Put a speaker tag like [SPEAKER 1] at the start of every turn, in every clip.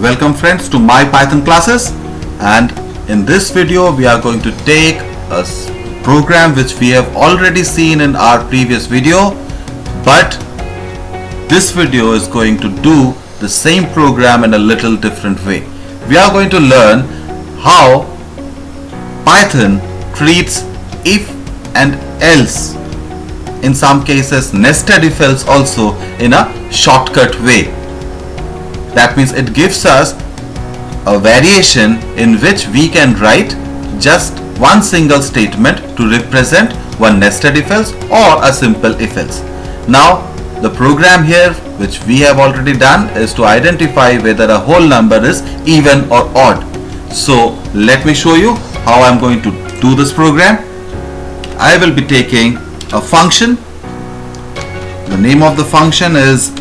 [SPEAKER 1] Welcome friends to my Python classes, and in this video we are going to take a program which we have already seen in our previous video, but this video is going to do the same program in a little different way. We are going to learn how Python treats if and else, in some cases nested if else also, in a shortcut way. That means it gives us a variation in which we can write just one single statement to represent one nested if else or a simple if else. Now the program here which we have already done is to identify whether a whole number is even or odd. So let me show you how I'm going to do this program. I will be taking a function. The name of the function is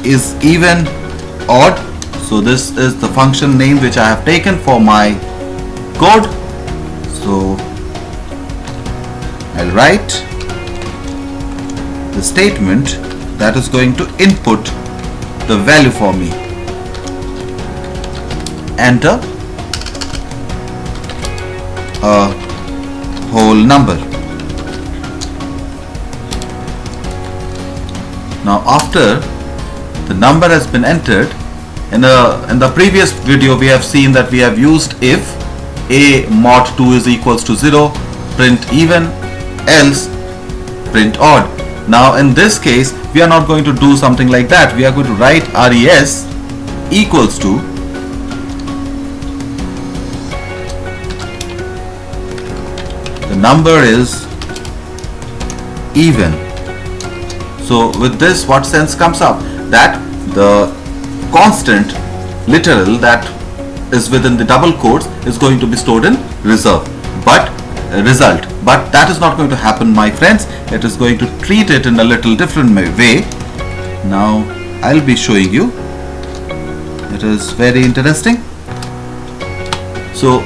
[SPEAKER 1] even odd. So this is the function name which I have taken for my code. So I'll write the statement that is going to input the value for me. Enter a whole number. Now after the number has been entered, in the previous video we have seen that we have used if a mod 2 is equals to 0, print even, else print odd. Now in this case we are not going to do something like that. We are going to write res equals to the number is even. So with this, what sense comes up? That the constant literal that is within the double quotes is going to be stored in result, but that is not going to happen, my friends. It is going to treat it in a little different way. Now I'll be showing you. It is very interesting. So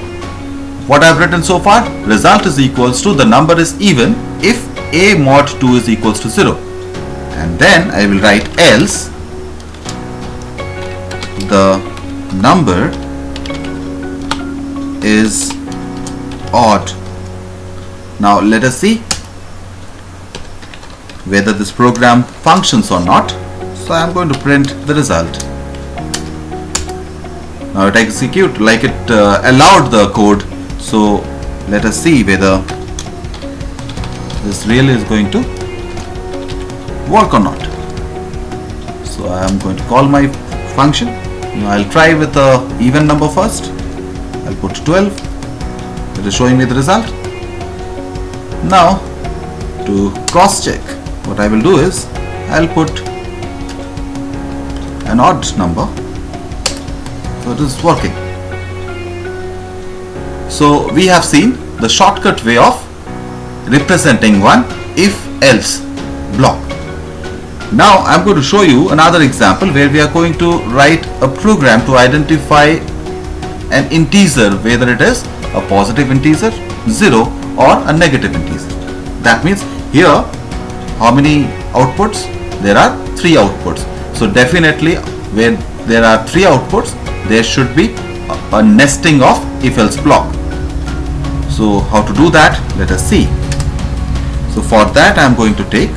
[SPEAKER 1] what I've written so far, result is equals to the number is even if a mod 2 is equals to 0, and then I will write else the number is odd. Now let us see whether this program functions or not. So I am going to print the result. Now it executes like it allowed the code. So let us see whether this really is going to work or not. So I am going to call my function. Now I'll try with the even number first. I'll put 12. It is showing me the result. Now to cross check, what I will do is I'll put an odd number. So it is working. So we have seen the shortcut way of representing one if else block. Now I'm going to show you another example where we are going to write a program to identify an integer, whether it is a positive integer, 0, or a negative integer. That means here how many outputs? There are 3 outputs. So definitely where there are 3 outputs, there should be a nesting of if else block. So how to do that? Let us see. So for that I am going to take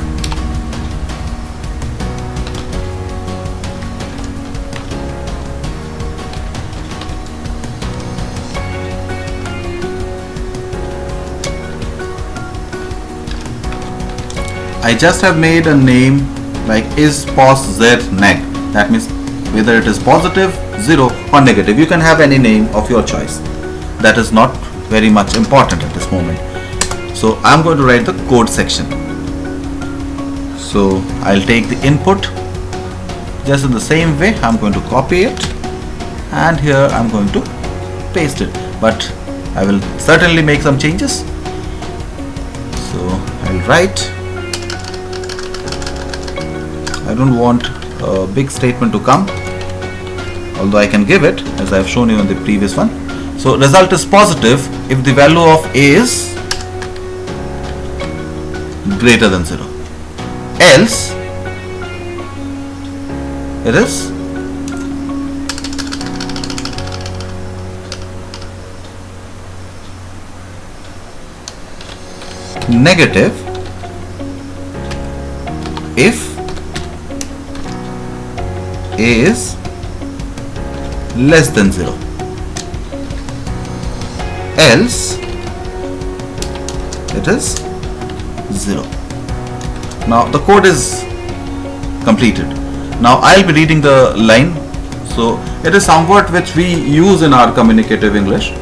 [SPEAKER 1] I just have made a name like is pos z neg. That means whether it is positive, 0, or negative. You can have any name of your choice. That is not very much important at this moment. So I'm going to write the code section. So I'll take the input just in the same way. I'm going to copy it, and here I'm going to paste it, but I will certainly make some changes. So I'll write. I don't want a big statement to come, although I can give it as I have shown you in the previous one. So result is positive if the value of a is greater than 0. Else it is negative if a is less than 0, else it is 0. Now the code is completed. Now I'll be reading the line. So it is somewhat which we use in our communicative English.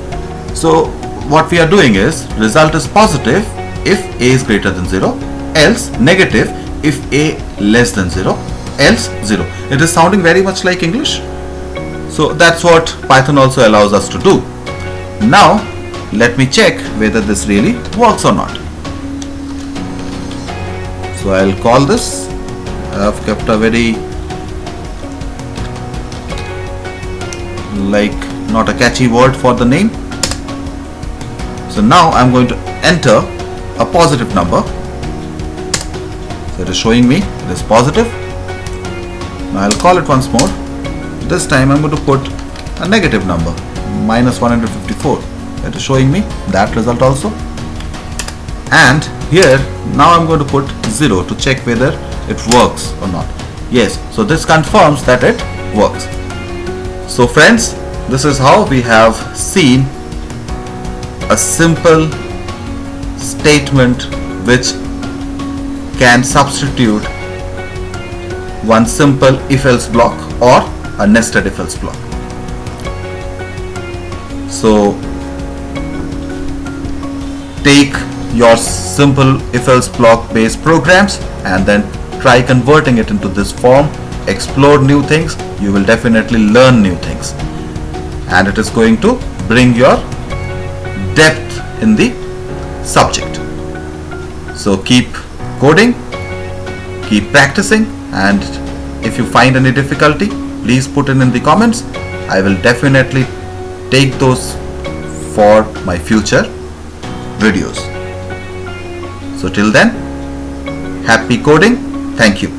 [SPEAKER 1] So what we are doing is, result is positive if a is greater than 0, else negative if a less than 0, else 0. It is sounding very much like English. So that's what Python also allows us to do. Now let me check whether this really works or not. So I'll call this. I have kept a very not a catchy word for the name. So now I'm going to enter a positive number. So it is showing me it is positive. Now I'll call it once more. This time I'm going to put a negative number, minus 154. It is showing me that result also. And here now I'm going to put 0 to check whether it works or not. Yes, so this confirms that it works. So friends, this is how we have seen a simple statement which can substitute one simple if-else block or a nested if-else block. So take your simple if-else block based programs and then try converting it into this form. Explore new things. You will definitely learn new things, and it is going to bring your depth in the subject. So keep coding, keep practicing, and if you find any difficulty, please put it in the comments. I will definitely take those for my future videos. So till then, happy coding. Thank you.